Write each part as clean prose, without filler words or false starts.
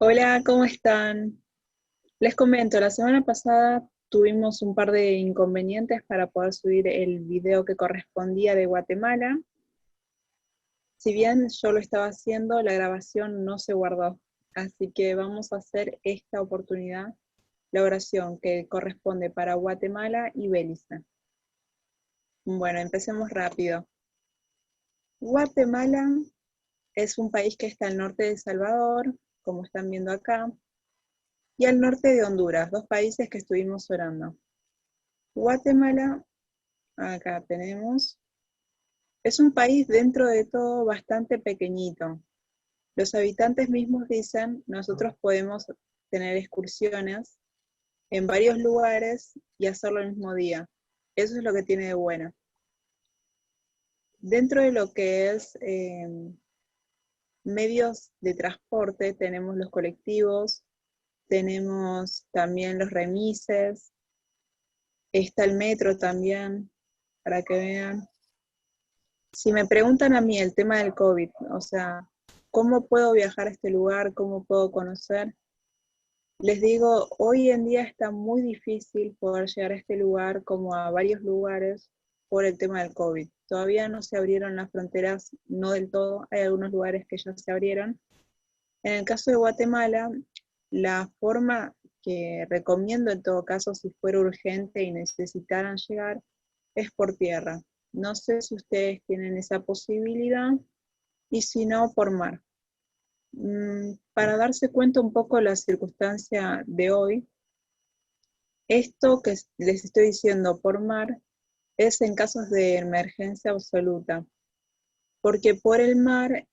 Hola, ¿cómo están? Les comento, la semana pasada tuvimos un par de inconvenientes para poder subir el video que correspondía de Guatemala. Si bien yo lo estaba haciendo, la grabación no se guardó. Así que vamos a hacer esta oportunidad la oración que corresponde para Guatemala y Belice. Bueno, empecemos rápido. Guatemala es un país que está al norte de El Salvador, como están viendo acá, y al norte de Honduras, dos países que estuvimos orando. Guatemala, acá tenemos, es un país dentro de todo bastante pequeñito. Los habitantes mismos dicen, nosotros podemos tener excursiones en varios lugares y hacerlo el mismo día. Eso es lo que tiene de bueno. Dentro de lo que es medios de transporte, tenemos los colectivos, tenemos también los remises, está el metro también, para que vean. Si me preguntan a mí el tema del COVID, o sea, ¿cómo puedo viajar a este lugar? ¿Cómo puedo conocer? Les digo, hoy en día está muy difícil poder llegar a este lugar como a varios lugares por el tema del COVID. Todavía no se abrieron las fronteras, no del todo, hay algunos lugares que ya se abrieron. En el caso de Guatemala, la forma que recomiendo en todo caso, si fuera urgente y necesitaran llegar, es por tierra. No sé si ustedes tienen esa posibilidad y si no, por mar. Para darse cuenta un poco de la circunstancia de hoy, esto que les estoy diciendo por mar es en casos de emergencia absoluta, porque por el mar,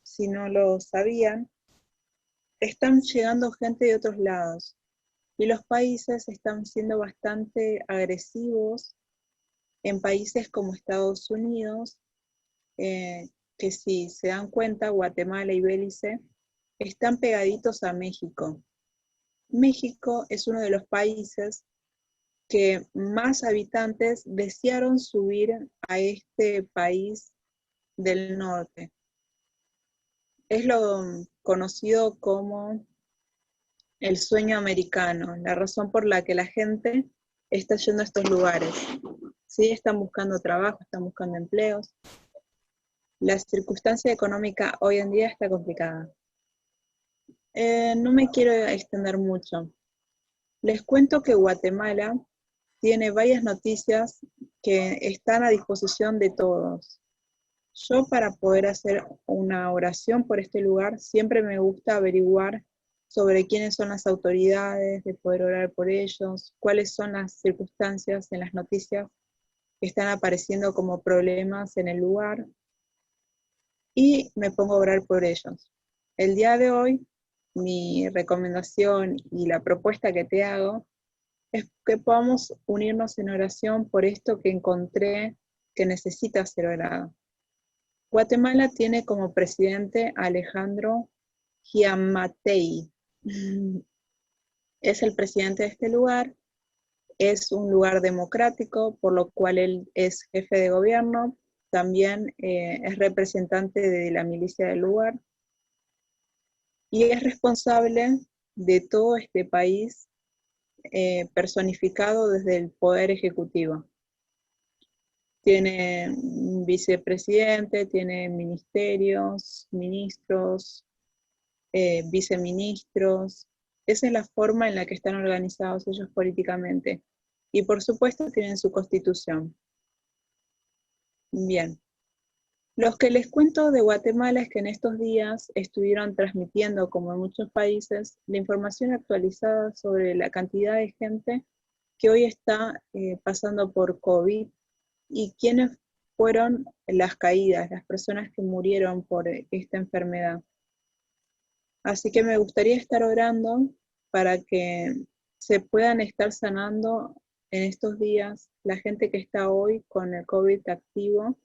si no lo sabían, están llegando gente de otros lados y los países están siendo bastante agresivos en países como Estados Unidos, que si se dan cuenta, Guatemala y Belice están pegaditos a México. México es uno de los países que más habitantes desearon subir a este país del norte. Es lo conocido como el sueño americano, la razón por la que la gente está yendo a estos lugares. Sí, están buscando trabajo, están buscando empleos. La circunstancia económica hoy en día está complicada. No me quiero extender mucho. Les cuento que Guatemala tiene varias noticias que están a disposición de todos. Yo para poder hacer una oración por este lugar siempre me gusta averiguar sobre quiénes son las autoridades, de poder orar por ellos, cuáles son las circunstancias en las noticias que están apareciendo como problemas en el lugar y me pongo a orar por ellos. El día de hoy, mi recomendación y la propuesta que te hago es que podamos unirnos en oración por esto que encontré que necesita ser orado. Guatemala tiene como presidente a Alejandro Giammattei. Es el presidente de este lugar, es un lugar democrático, por lo cual él es jefe de gobierno, también es representante de la milicia del lugar y es responsable de todo este país personificado desde el poder ejecutivo. Tiene un vicepresidente, tiene ministerios, ministros, viceministros. Esa es la forma en la que están organizados ellos políticamente. Y por supuesto tienen su constitución. Bien. Los que les cuento de Guatemala es que en estos días estuvieron transmitiendo, como en muchos países, la información actualizada sobre la cantidad de gente que hoy está pasando por COVID y quiénes fueron las caídas, las personas que murieron por esta enfermedad. Así que me gustaría estar orando para que se puedan estar sanando en estos días la gente que está hoy con el COVID activo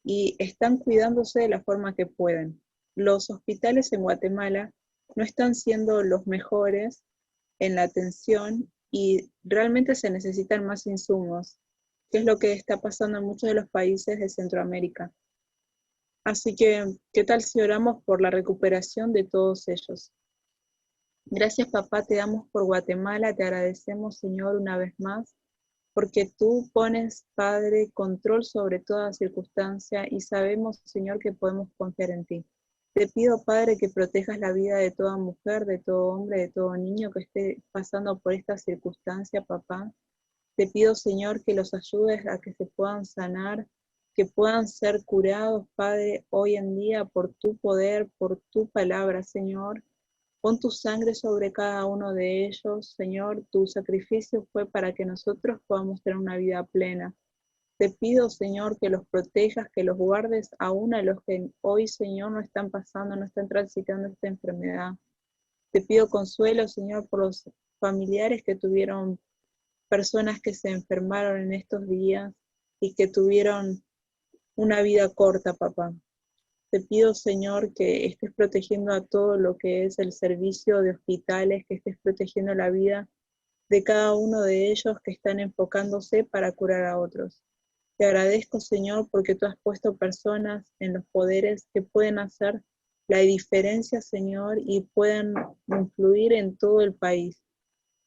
y están cuidándose de la forma que pueden. Los hospitales en Guatemala no están siendo los mejores en la atención y realmente se necesitan más insumos, que es lo que está pasando en muchos de los países de Centroamérica. Así que, ¿qué tal si oramos por la recuperación de todos ellos? Gracias, papá, te damos por Guatemala, te agradecemos, Señor, una vez más, porque tú pones, Padre, control sobre toda circunstancia y sabemos, Señor, que podemos confiar en ti. Te pido, Padre, que protejas la vida de toda mujer, de todo hombre, de todo niño que esté pasando por esta circunstancia, papá. Te pido, Señor, que los ayudes a que se puedan sanar, que puedan ser curados, Padre, hoy en día por tu poder, por tu palabra, Señor. Pon tu sangre sobre cada uno de ellos, Señor. Tu sacrificio fue para que nosotros podamos tener una vida plena. Te pido, Señor, que los protejas, que los guardes, aún a los que hoy, Señor, no están pasando, no están transitando esta enfermedad. Te pido consuelo, Señor, por los familiares que tuvieron personas que se enfermaron en estos días y que tuvieron una vida corta, papá. Te pido, Señor, que estés protegiendo a todo lo que es el servicio de hospitales, que estés protegiendo la vida de cada uno de ellos que están enfocándose para curar a otros. Te agradezco, Señor, porque tú has puesto personas en los poderes que pueden hacer la diferencia, Señor, y puedan influir en todo el país.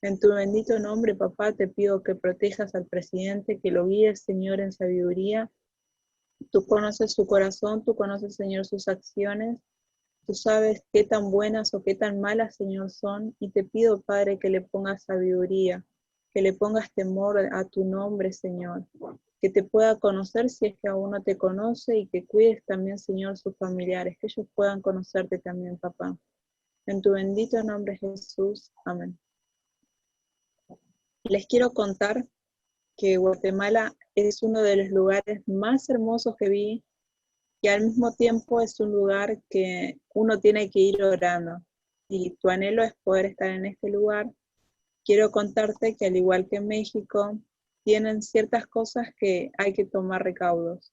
En tu bendito nombre, papá, te pido que protejas al presidente, que lo guíes, Señor, en sabiduría. Tú conoces su corazón, tú conoces, Señor, sus acciones. Tú sabes qué tan buenas o qué tan malas, Señor, son. Y te pido, Padre, que le pongas sabiduría, que le pongas temor a tu nombre, Señor. Que te pueda conocer si es que aún no te conoce y que cuides también, Señor, sus familiares, que ellos puedan conocerte también, papá. En tu bendito nombre, Jesús. Amén. Les quiero contar que Guatemala es uno de los lugares más hermosos que vi y al mismo tiempo es un lugar que uno tiene que ir orando. Y tu anhelo es poder estar en este lugar. Quiero contarte que al igual que en México, tienen ciertas cosas que hay que tomar recaudos.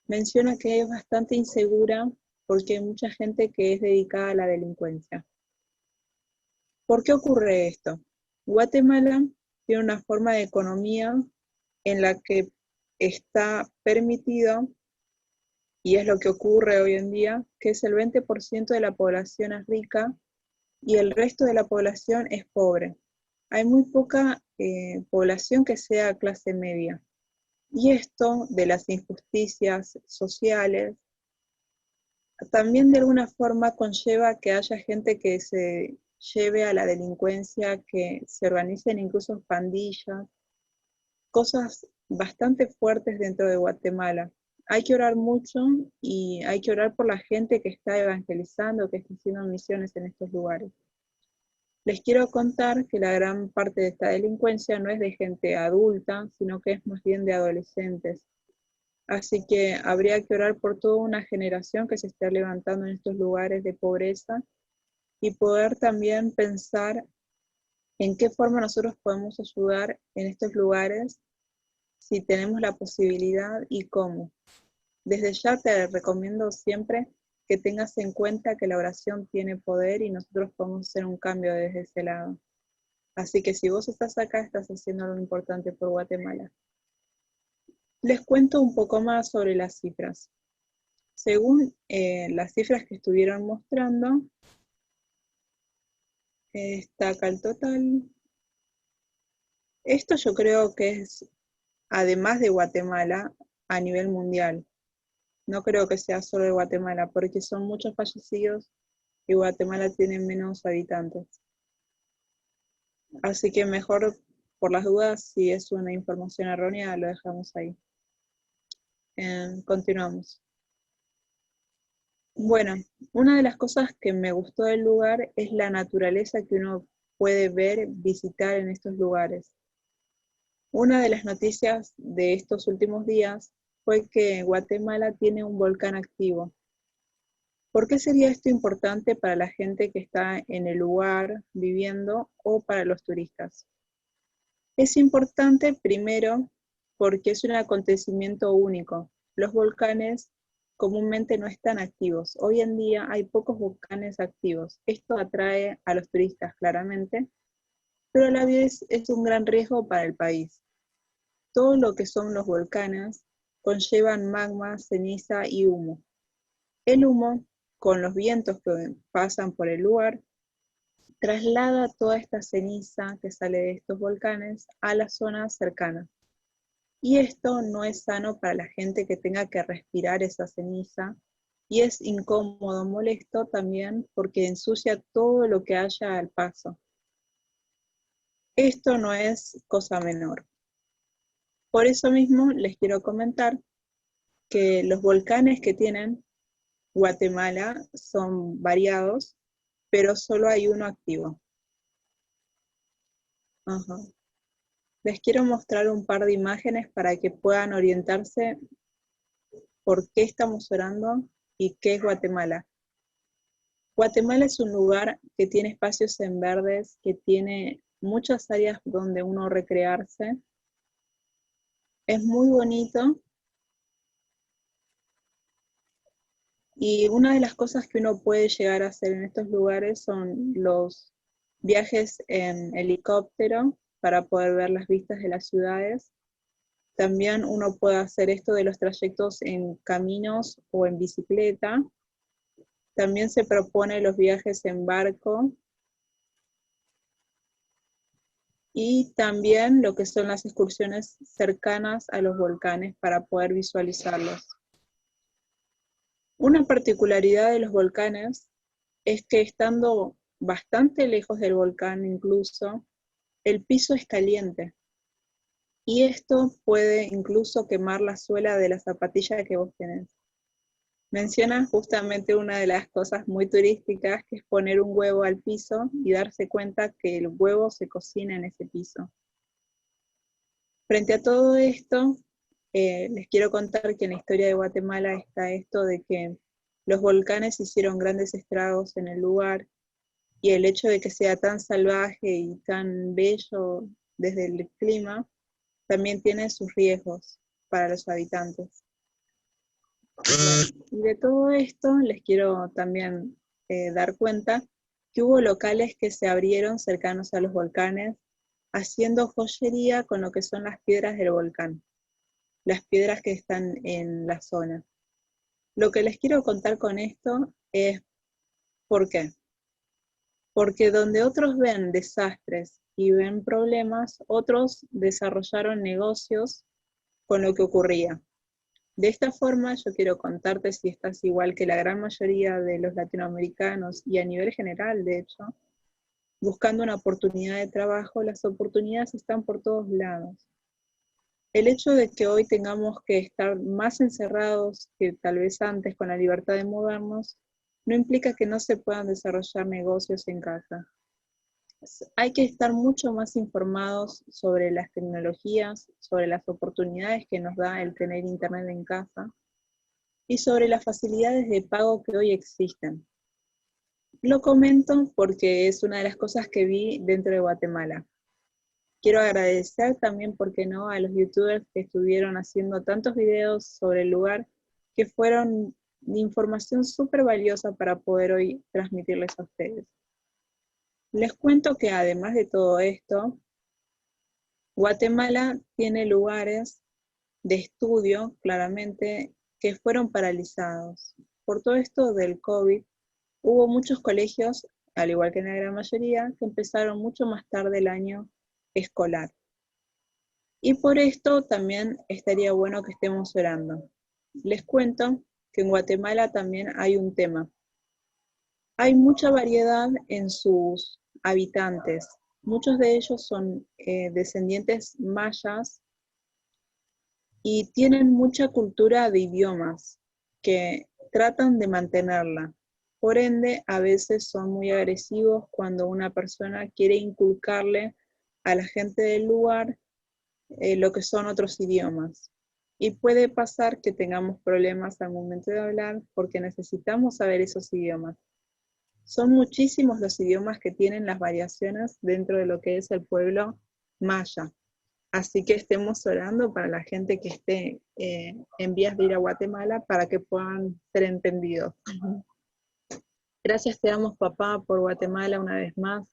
Menciona que es bastante insegura porque hay mucha gente que es dedicada a la delincuencia. ¿Por qué ocurre esto? Guatemala tiene una forma de economía en la que está permitido, y es lo que ocurre hoy en día, que es el 20% de la población es rica y el resto de la población es pobre. Hay muy poca población que sea clase media. Y esto de las injusticias sociales también de alguna forma conlleva que haya gente que se lleve a la delincuencia, que se organicen incluso pandillas, cosas bastante fuertes dentro de Guatemala. Hay que orar mucho y hay que orar por la gente que está evangelizando, que está haciendo misiones en estos lugares. Les quiero contar que la gran parte de esta delincuencia no es de gente adulta, sino que es más bien de adolescentes. Así que habría que orar por toda una generación que se está levantando en estos lugares de pobreza y poder también pensar en qué forma nosotros podemos ayudar en estos lugares si tenemos la posibilidad y cómo. Desde ya te recomiendo siempre que tengas en cuenta que la oración tiene poder y nosotros podemos hacer un cambio desde ese lado. Así que si vos estás acá, estás haciendo algo importante por Guatemala. Les cuento un poco más sobre las cifras. Según las cifras que estuvieron mostrando, está acá el total. Esto yo creo que es, además de Guatemala, a nivel mundial. No creo que sea solo de Guatemala, porque son muchos fallecidos y Guatemala tiene menos habitantes. Así que mejor, por las dudas, si es una información errónea, lo dejamos ahí. Continuamos. Bueno, una de las cosas que me gustó del lugar es la naturaleza que uno puede ver, visitar en estos lugares. Una de las noticias de estos últimos días fue que Guatemala tiene un volcán activo. ¿Por qué sería esto importante para la gente que está en el lugar viviendo o para los turistas? Es importante primero porque es un acontecimiento único. Los volcanes comúnmente no están activos. Hoy en día hay pocos volcanes activos. Esto atrae a los turistas claramente, pero a la vez es un gran riesgo para el país. Todo lo que son los volcanes conllevan magma, ceniza y humo. El humo, con los vientos que pasan por el lugar, traslada toda esta ceniza que sale de estos volcanes a la zona cercana. Y esto no es sano para la gente que tenga que respirar esa ceniza, y es incómodo, molesto también porque ensucia todo lo que haya al paso. Esto no es cosa menor. Por eso mismo les quiero comentar que los volcanes que tienen Guatemala son variados, pero solo hay uno activo. Ajá. Les quiero mostrar un par de imágenes para que puedan orientarse por qué estamos orando y qué es Guatemala. Guatemala es un lugar que tiene espacios en verdes, que tiene muchas áreas donde uno recrearse. Es muy bonito y una de las cosas que uno puede llegar a hacer en estos lugares son los viajes en helicóptero para poder ver las vistas de las ciudades. También uno puede hacer esto de los trayectos en caminos o en bicicleta. También se propone los viajes en barco y también lo que son las excursiones cercanas a los volcanes para poder visualizarlos. Una particularidad de los volcanes es que estando bastante lejos del volcán incluso, el piso es caliente. Y esto puede incluso quemar la suela de la zapatilla que vos tenés. Menciona justamente una de las cosas muy turísticas, que es poner un huevo al piso y darse cuenta que el huevo se cocina en ese piso. Frente a todo esto, les quiero contar que en la historia de Guatemala está esto de que los volcanes hicieron grandes estragos en el lugar, y el hecho de que sea tan salvaje y tan bello desde el clima, también tiene sus riesgos para los habitantes. Y de todo esto les quiero también dar cuenta que hubo locales que se abrieron cercanos a los volcanes, haciendo joyería con lo que son las piedras del volcán, las piedras que están en la zona. Lo que les quiero contar con esto es por qué. Porque donde otros ven desastres y ven problemas, otros desarrollaron negocios con lo que ocurría. De esta forma, yo quiero contarte, si estás igual que la gran mayoría de los latinoamericanos y a nivel general, de hecho, buscando una oportunidad de trabajo, las oportunidades están por todos lados. El hecho de que hoy tengamos que estar más encerrados que tal vez antes con la libertad de movernos, no implica que no se puedan desarrollar negocios en casa. Hay que estar mucho más informados sobre las tecnologías, sobre las oportunidades que nos da el tener internet en casa y sobre las facilidades de pago que hoy existen. Lo comento porque es una de las cosas que vi dentro de Guatemala. Quiero agradecer también, ¿por qué no?, a los youtubers que estuvieron haciendo tantos videos sobre el lugar, que fueron de información súper valiosa para poder hoy transmitirles a ustedes. Les cuento que además de todo esto, Guatemala tiene lugares de estudio, claramente, que fueron paralizados. Por todo esto del COVID, hubo muchos colegios, al igual que en la gran mayoría, que empezaron mucho más tarde el año escolar. Y por esto también estaría bueno que estemos orando. Les cuento que en Guatemala también hay un tema. Hay mucha variedad en sus habitantes. Muchos de ellos son descendientes mayas y tienen mucha cultura de idiomas que tratan de mantenerla. Por ende, a veces son muy agresivos cuando una persona quiere inculcarle a la gente del lugar lo que son otros idiomas. Y puede pasar que tengamos problemas al momento de hablar porque necesitamos saber esos idiomas. Son muchísimos los idiomas que tienen las variaciones dentro de lo que es el pueblo maya. Así que estemos orando para la gente que esté en vías de ir a Guatemala para que puedan ser entendidos. Gracias te damos, papá, por Guatemala una vez más.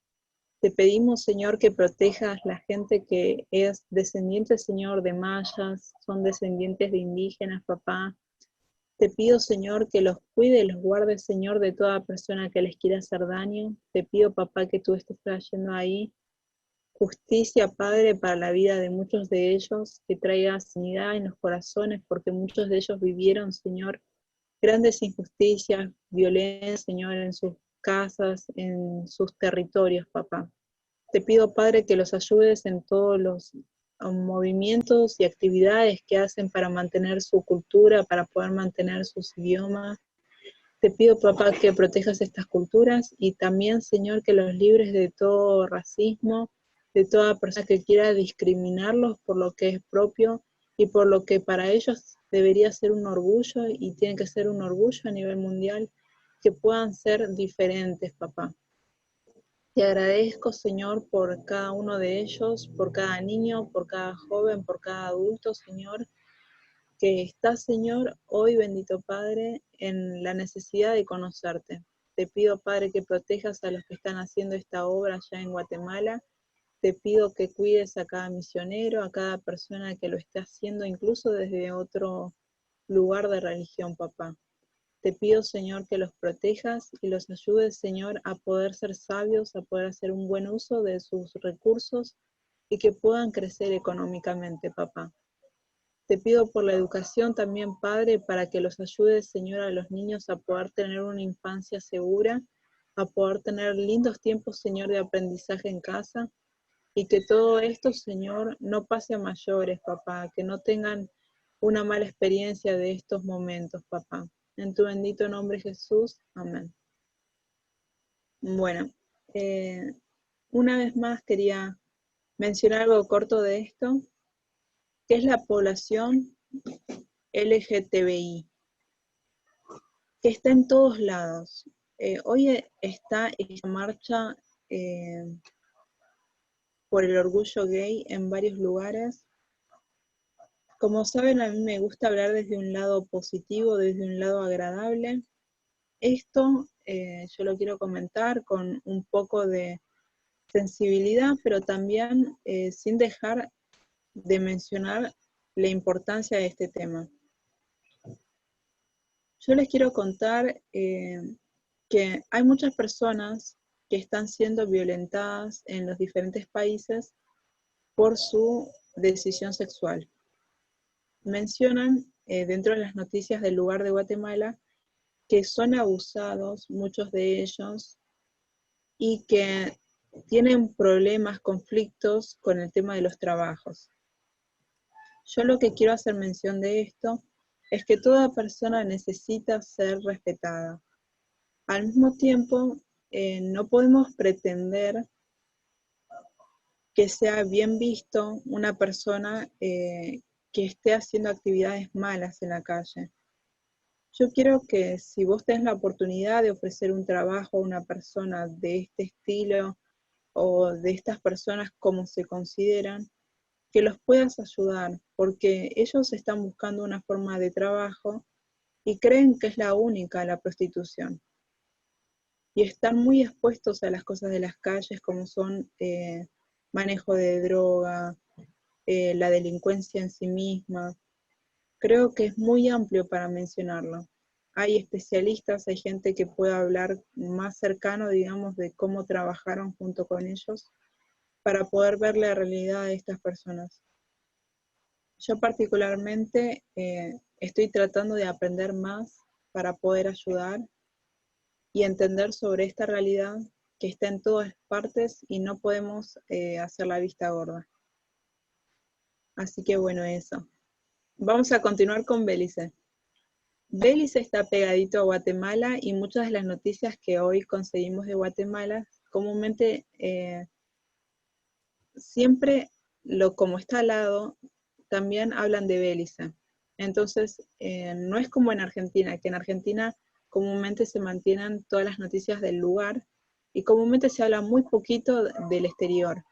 Te pedimos, Señor, que protejas la gente que es descendiente, Señor, de mayas, son descendientes de indígenas, papá. Te pido, Señor, que los cuide y los guarde, Señor, de toda persona que les quiera hacer daño. Te pido, papá, que tú estés trayendo ahí justicia, Padre, para la vida de muchos de ellos, que traiga sanidad en los corazones, porque muchos de ellos vivieron, Señor, grandes injusticias, violencia, Señor, en sus casas, en sus territorios, papá. Te pido, Padre, que los ayudes en todos los movimientos y actividades que hacen para mantener su cultura, para poder mantener sus idiomas. Te pido, papá, que protejas estas culturas y también, Señor, que los libres de todo racismo, de toda persona que quiera discriminarlos por lo que es propio y por lo que para ellos debería ser un orgullo y tiene que ser un orgullo a nivel mundial, que puedan ser diferentes, papá. Te agradezco, Señor, por cada uno de ellos, por cada niño, por cada joven, por cada adulto, Señor, que está, Señor, hoy, bendito Padre, en la necesidad de conocerte. Te pido, Padre, que protejas a los que están haciendo esta obra allá en Guatemala. Te pido que cuides a cada misionero, a cada persona que lo esté haciendo, incluso desde otro lugar de religión, papá. Te pido, Señor, que los protejas y los ayudes, Señor, a poder ser sabios, a poder hacer un buen uso de sus recursos y que puedan crecer económicamente, papá. Te pido por la educación también, Padre, para que los ayudes, Señor, a los niños a poder tener una infancia segura, a poder tener lindos tiempos, Señor, de aprendizaje en casa, y que todo esto, Señor, no pase a mayores, papá, que no tengan una mala experiencia de estos momentos, papá. En tu bendito nombre, Jesús. Amén. Bueno, una vez más quería mencionar algo corto de esto, que es la población LGTBI, que está en todos lados. Hoy está esta marcha por el orgullo gay en varios lugares. Como saben, a mí me gusta hablar desde un lado positivo, desde un lado agradable. Esto yo lo quiero comentar con un poco de sensibilidad, pero también sin dejar de mencionar la importancia de este tema. Yo les quiero contar que hay muchas personas que están siendo violentadas en los diferentes países por su decisión sexual. Mencionan dentro de las noticias del lugar de Guatemala que son abusados, muchos de ellos, y que tienen problemas, conflictos con el tema de los trabajos. Yo lo que quiero hacer mención de esto es que toda persona necesita ser respetada. Al mismo tiempo, no podemos pretender que sea bien visto una persona que esté haciendo actividades malas en la calle. Yo quiero que si vos tenés la oportunidad de ofrecer un trabajo a una persona de este estilo o de estas personas como se consideran, que los puedas ayudar, porque ellos están buscando una forma de trabajo y creen que es la única la prostitución. Y están muy expuestos a las cosas de las calles como son manejo de droga, la delincuencia en sí misma. Creo que es muy amplio para mencionarlo. Hay especialistas, hay gente que puede hablar más cercano, digamos, de cómo trabajaron junto con ellos para poder ver la realidad de estas personas. Yo particularmente estoy tratando de aprender más para poder ayudar y entender sobre esta realidad que está en todas partes y no podemos hacer la vista gorda. Así que bueno, eso. Vamos a continuar con Belice. Belice está pegadito a Guatemala y muchas de las noticias que hoy conseguimos de Guatemala, comúnmente siempre como está al lado, también hablan de Belice. Entonces, no es como en Argentina, que en Argentina comúnmente se mantienen todas las noticias del lugar y comúnmente se habla muy poquito del exterior.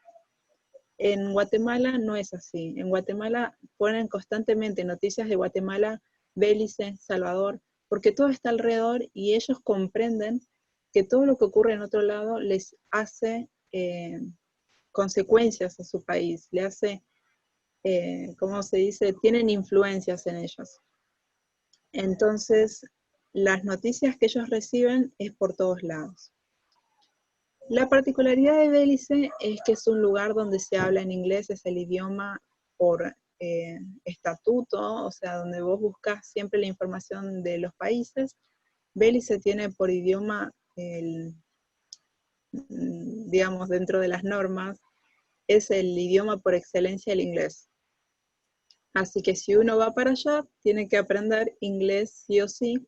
En Guatemala no es así. En Guatemala ponen constantemente noticias de Guatemala, Belice, Salvador, porque todo está alrededor y ellos comprenden que todo lo que ocurre en otro lado les hace consecuencias a su país, le hace, ¿cómo se dice? Tienen influencias en ellos. Entonces, las noticias que ellos reciben es por todos lados. La particularidad de Belice es que es un lugar donde se habla en inglés, es el idioma por estatuto, o sea, donde vos buscas siempre la información de los países. Belice tiene por idioma, digamos, dentro de las normas, es el idioma por excelencia el inglés. Así que si uno va para allá, tiene que aprender inglés sí o sí,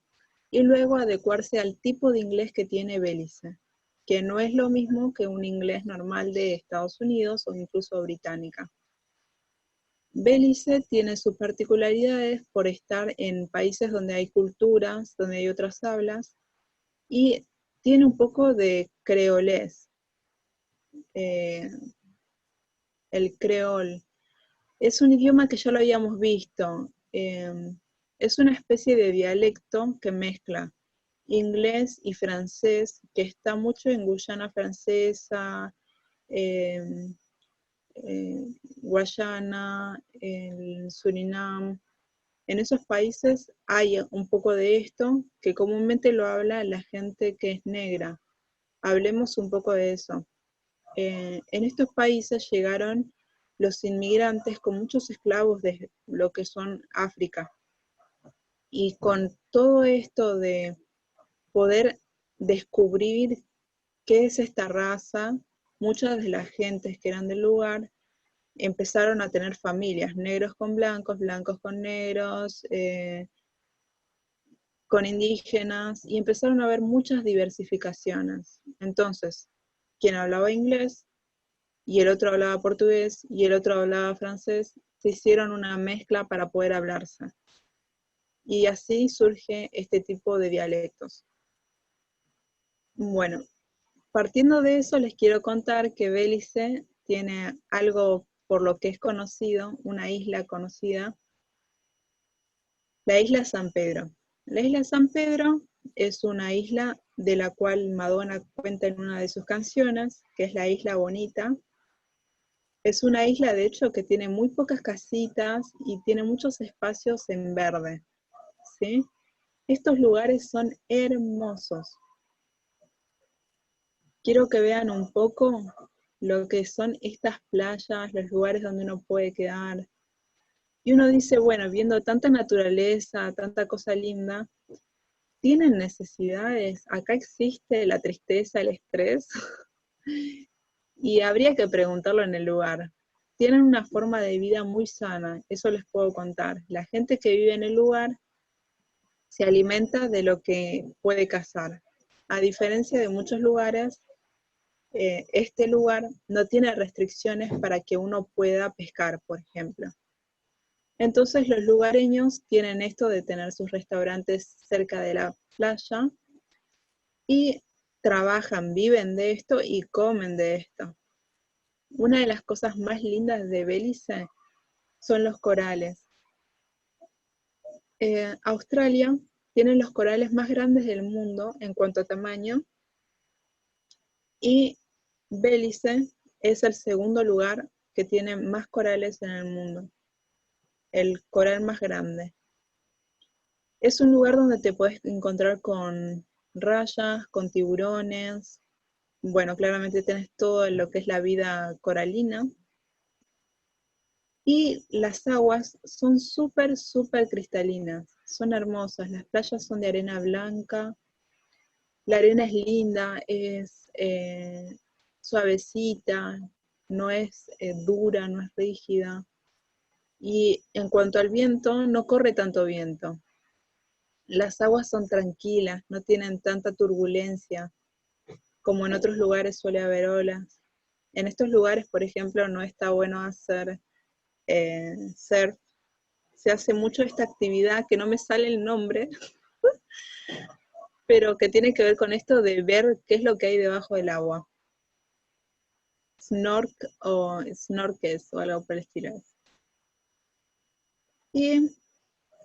y luego adecuarse al tipo de inglés que tiene Belice, que no es lo mismo que un inglés normal de Estados Unidos o incluso británica. Belice tiene sus particularidades por estar en países donde hay culturas, donde hay otras hablas, y tiene un poco de creolés, el creol. Es un idioma que ya lo habíamos visto. Es una especie de dialecto que mezcla inglés y francés, que está mucho en Guyana Francesa, eh, Guayana, en Surinam. En esos países hay un poco de esto, que comúnmente lo habla la gente que es negra. Hablemos un poco de eso. En estos países llegaron los inmigrantes con muchos esclavos de lo que son África. Y con todo esto de poder descubrir qué es esta raza, muchas de las gentes que eran del lugar empezaron a tener familias, negros con blancos, blancos con negros, con indígenas, y empezaron a haber muchas diversificaciones. Entonces, quien hablaba inglés y el otro hablaba portugués y el otro hablaba francés, se hicieron una mezcla para poder hablarse. Y así surge este tipo de dialectos. Bueno, partiendo de eso les quiero contar que Belice tiene algo por lo que es conocido, una isla conocida, la isla San Pedro. La isla San Pedro es una isla de la cual Madonna cuenta en una de sus canciones, que es la Isla Bonita. Es una isla, de hecho, que tiene muy pocas casitas y tiene muchos espacios en verde, ¿sí? Estos lugares son hermosos. Quiero que vean un poco lo que son estas playas, los lugares donde uno puede quedar. Y uno dice, bueno, viendo tanta naturaleza, tanta cosa linda, ¿tienen necesidades? Acá existe la tristeza, el estrés, y habría que preguntarlo en el lugar. Tienen una forma de vida muy sana, eso les puedo contar. La gente que vive en el lugar se alimenta de lo que puede cazar. A diferencia de muchos lugares, este lugar no tiene restricciones para que uno pueda pescar, por ejemplo. Entonces los lugareños tienen esto de tener sus restaurantes cerca de la playa y trabajan, viven de esto y comen de esto. Una de las cosas más lindas de Belice son los corales. Australia tiene los corales más grandes del mundo en cuanto a tamaño y Belice es el segundo lugar que tiene más corales en el mundo, el coral más grande. Es un lugar donde te puedes encontrar con rayas, con tiburones. Bueno, claramente tenés todo lo que es la vida coralina. Y las aguas son súper, súper cristalinas. Son hermosas. Las playas son de arena blanca. La arena es linda, es suavecita, no es dura, no es rígida. Y en cuanto al viento, no corre tanto viento. Las aguas son tranquilas, no tienen tanta turbulencia como en otros lugares suele haber olas. En estos lugares, por ejemplo, no está bueno hacer surf. Se hace mucho esta actividad que no me sale el nombre, pero que tiene que ver con esto de ver qué es lo que hay debajo del agua. Snorkels o algo por el estilo. Y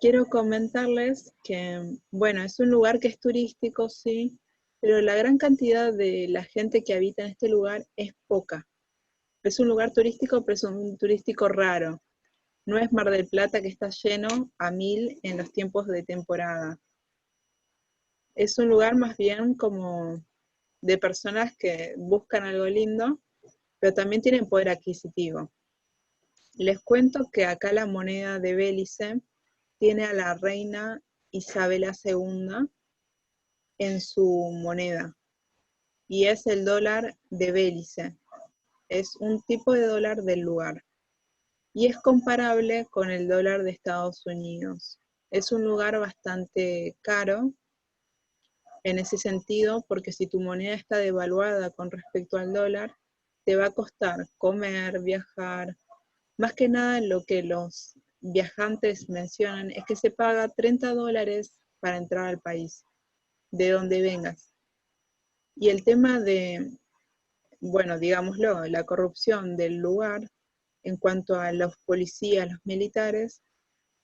quiero comentarles que, bueno, es un lugar que es turístico, sí, pero la gran cantidad de la gente que habita en este lugar es poca. Es un lugar turístico, pero es un turístico raro. No es Mar del Plata que está lleno a 1000 en los tiempos de temporada. Es un lugar más bien como de personas que buscan algo lindo, pero también tienen poder adquisitivo. Les cuento que acá la moneda de Belice tiene a la reina Isabela II en su moneda, y es el dólar de Belice. Es un tipo de dólar del lugar, y es comparable con el dólar de Estados Unidos. Es un lugar bastante caro en ese sentido, porque si tu moneda está devaluada con respecto al dólar, te va a costar comer, viajar. Más que nada lo que los viajantes mencionan es que se paga $30 para entrar al país, de donde vengas. Y el tema de, bueno, digámoslo, la corrupción del lugar en cuanto a los policías, los militares,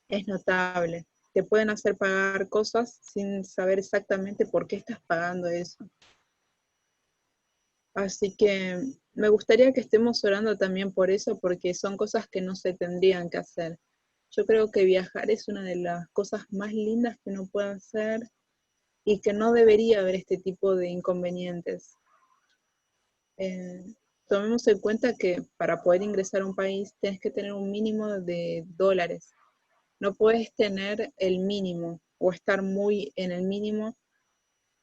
es notable. Te pueden hacer pagar cosas sin saber exactamente por qué estás pagando eso. Así que me gustaría que estemos orando también por eso, porque son cosas que no se tendrían que hacer. Yo creo que viajar es una de las cosas más lindas que uno puede hacer y que no debería haber este tipo de inconvenientes. Eh, Tomemos en cuenta que para poder ingresar a un país tienes que tener un mínimo de dólares. No puedes tener el mínimo o estar muy en el mínimo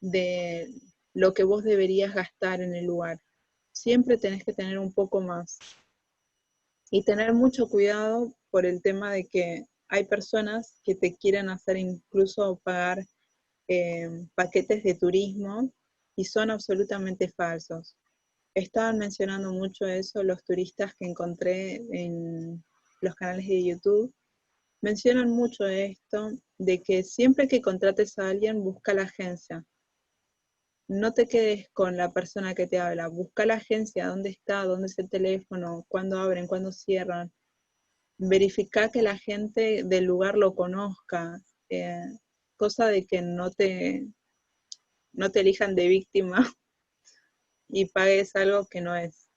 de lo que vos deberías gastar en el lugar. Siempre tenés que tener un poco más. Y tener mucho cuidado por el tema de que hay personas que te quieren hacer incluso pagar paquetes de turismo y son absolutamente falsos. Estaban mencionando mucho eso los turistas que encontré en los canales de YouTube. Mencionan mucho esto de que siempre que contrates a alguien, busca la agencia. No te quedes con la persona que te habla, busca la agencia, dónde está, dónde es el teléfono, cuándo abren, cuándo cierran. Verifica que la gente del lugar lo conozca, cosa de que no te elijan de víctima y pagues algo que no es.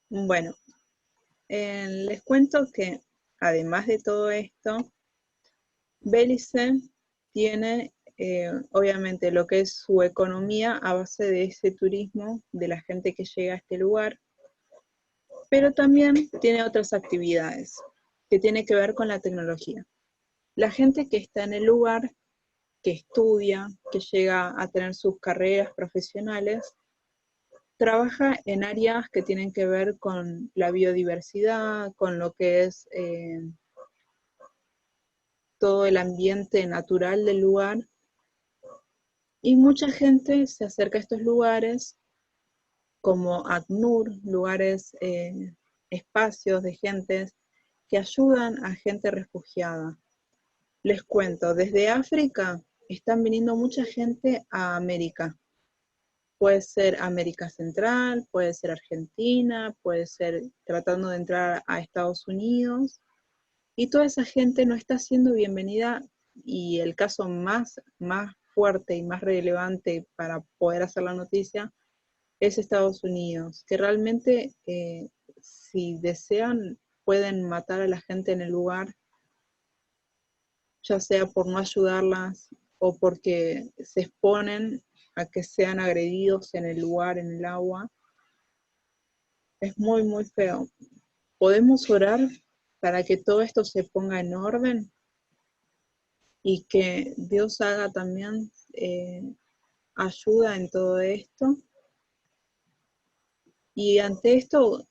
Bueno, les cuento que además de todo esto, Belice tiene obviamente lo que es su economía a base de ese turismo, de la gente que llega a este lugar, pero también tiene otras actividades que tienen que ver con la tecnología. La gente que está en el lugar, que estudia, que llega a tener sus carreras profesionales, trabaja en áreas que tienen que ver con la biodiversidad, con lo que es todo el ambiente natural del lugar. Y mucha gente se acerca a estos lugares como ACNUR, lugares, espacios de gentes que ayudan a gente refugiada. Les cuento, desde África están viniendo mucha gente a América. Puede ser América Central, puede ser Argentina, puede ser tratando de entrar a Estados Unidos. Y toda esa gente no está siendo bienvenida, y el caso más fuerte y más relevante para poder hacer la noticia es Estados Unidos, que realmente si desean pueden matar a la gente en el lugar, ya sea por no ayudarlas o porque se exponen a que sean agredidos en el lugar, en el agua. Es muy, muy feo. ¿Podemos orar para que todo esto se ponga en orden y que Dios haga también ayuda en todo esto? Y ante esto,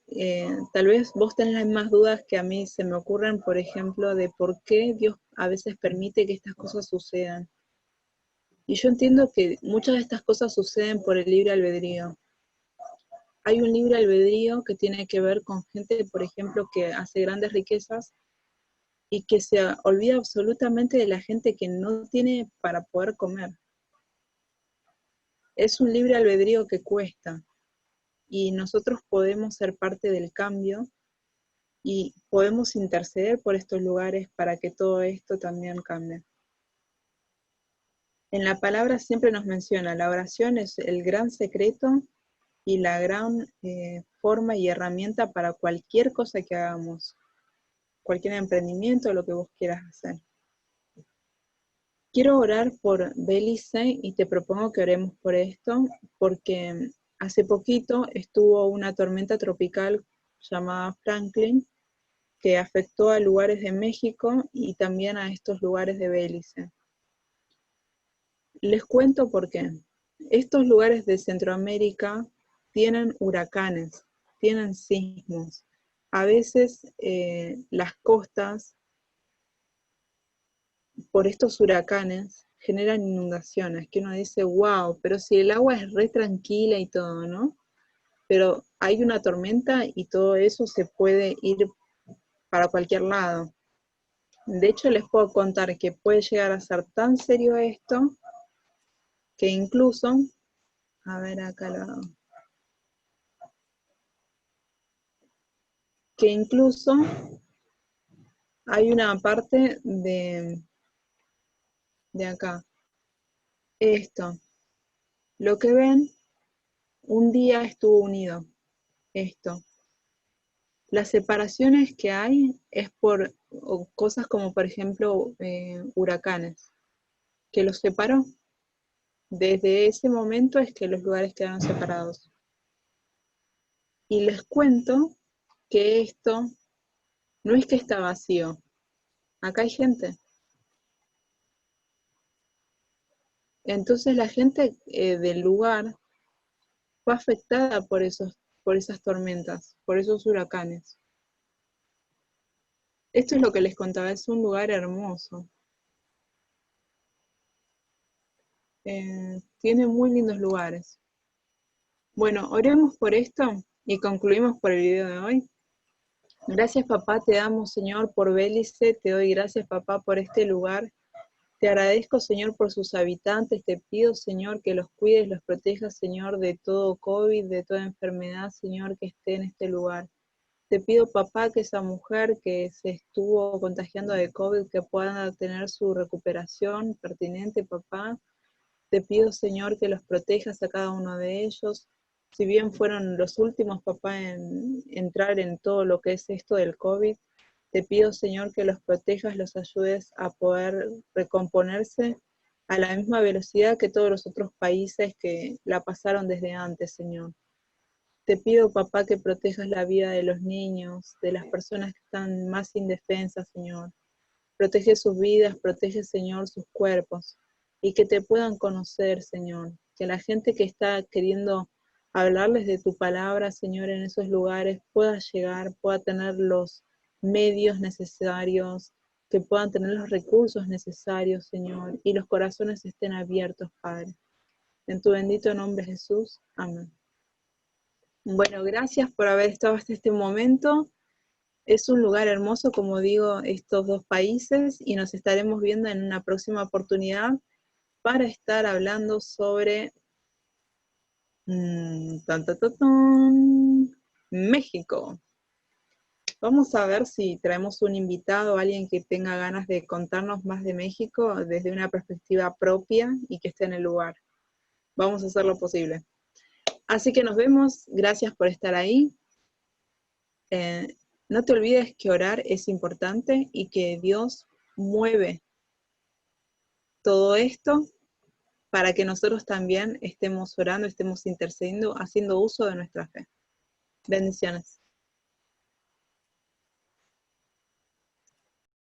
tal vez vos tenés las mismas dudas que a mí se me ocurren, por ejemplo, de por qué Dios a veces permite que estas cosas sucedan. Y yo entiendo que muchas de estas cosas suceden por el libre albedrío. Hay un libre albedrío que tiene que ver con gente, por ejemplo, que hace grandes riquezas y que se olvida absolutamente de la gente que no tiene para poder comer. Es un libre albedrío que cuesta, y nosotros podemos ser parte del cambio y podemos interceder por estos lugares para que todo esto también cambie. En la palabra siempre nos menciona, la oración es el gran secreto y la gran forma y herramienta para cualquier cosa que hagamos. cualquier emprendimiento, lo que vos quieras hacer. Quiero orar por Belice y te propongo que oremos por esto, porque hace poquito estuvo una tormenta tropical llamada Franklin, que afectó a lugares de México y también a estos lugares de Belice. Les cuento por qué. Estos lugares de Centroamérica tienen huracanes, tienen sismos. A veces las costas, por estos huracanes, generan inundaciones, que uno dice, wow, pero si el agua es re tranquila y todo, ¿no? Pero hay una tormenta y todo eso se puede ir para cualquier lado. De hecho, les puedo contar que puede llegar a ser tan serio esto, que incluso, a ver acá que incluso hay una parte de acá, esto, lo que ven, un día estuvo unido, esto. Las separaciones que hay es por cosas como, por ejemplo, huracanes, que los separó. Desde ese momento es que los lugares quedaron separados. Y les cuento que esto no es que está vacío. Acá hay gente. Entonces la gente del lugar fue afectada por esas tormentas, por esos huracanes. Esto es lo que les contaba, es un lugar hermoso. Tiene muy lindos lugares. Bueno, oremos por esto y concluimos por el video de hoy. Gracias, papá, te damos, Señor, por Belice. Te doy gracias, papá, por este lugar. Te agradezco, Señor, por sus habitantes. Te pido, Señor, que los cuides, los protejas, Señor, de todo COVID, de toda enfermedad, Señor, que esté en este lugar. Te pido, papá, que esa mujer que se estuvo contagiando de COVID, que pueda tener su recuperación pertinente, papá. Te pido, Señor, que los protejas a cada uno de ellos. Si bien fueron los últimos, papá, en entrar en todo lo que es esto del COVID, te pido, Señor, que los protejas, los ayudes a poder recomponerse a la misma velocidad que todos los otros países que la pasaron desde antes, Señor. Te pido, papá, que protejas la vida de los niños, de las personas que están más indefensas, Señor. Protege sus vidas, protege, Señor, sus cuerpos, y que te puedan conocer, Señor. Que la gente que está queriendo hablarles de tu palabra, Señor, en esos lugares, pueda llegar, pueda tener los medios necesarios, que puedan tener los recursos necesarios, Señor, y los corazones estén abiertos, Padre. En tu bendito nombre, Jesús. Amén. Bueno, gracias por haber estado hasta este momento. Es un lugar hermoso, como digo, estos dos países, y nos estaremos viendo en una próxima oportunidad para estar hablando sobre México. Vamos a ver si traemos un invitado, alguien que tenga ganas de contarnos más de México desde una perspectiva propia y que esté en el lugar. Vamos a hacer lo posible. Así que nos vemos, gracias por estar ahí. No te olvides que orar es importante y que Dios mueve todo esto para que nosotros también estemos orando, estemos intercediendo, haciendo uso de nuestra fe. Bendiciones.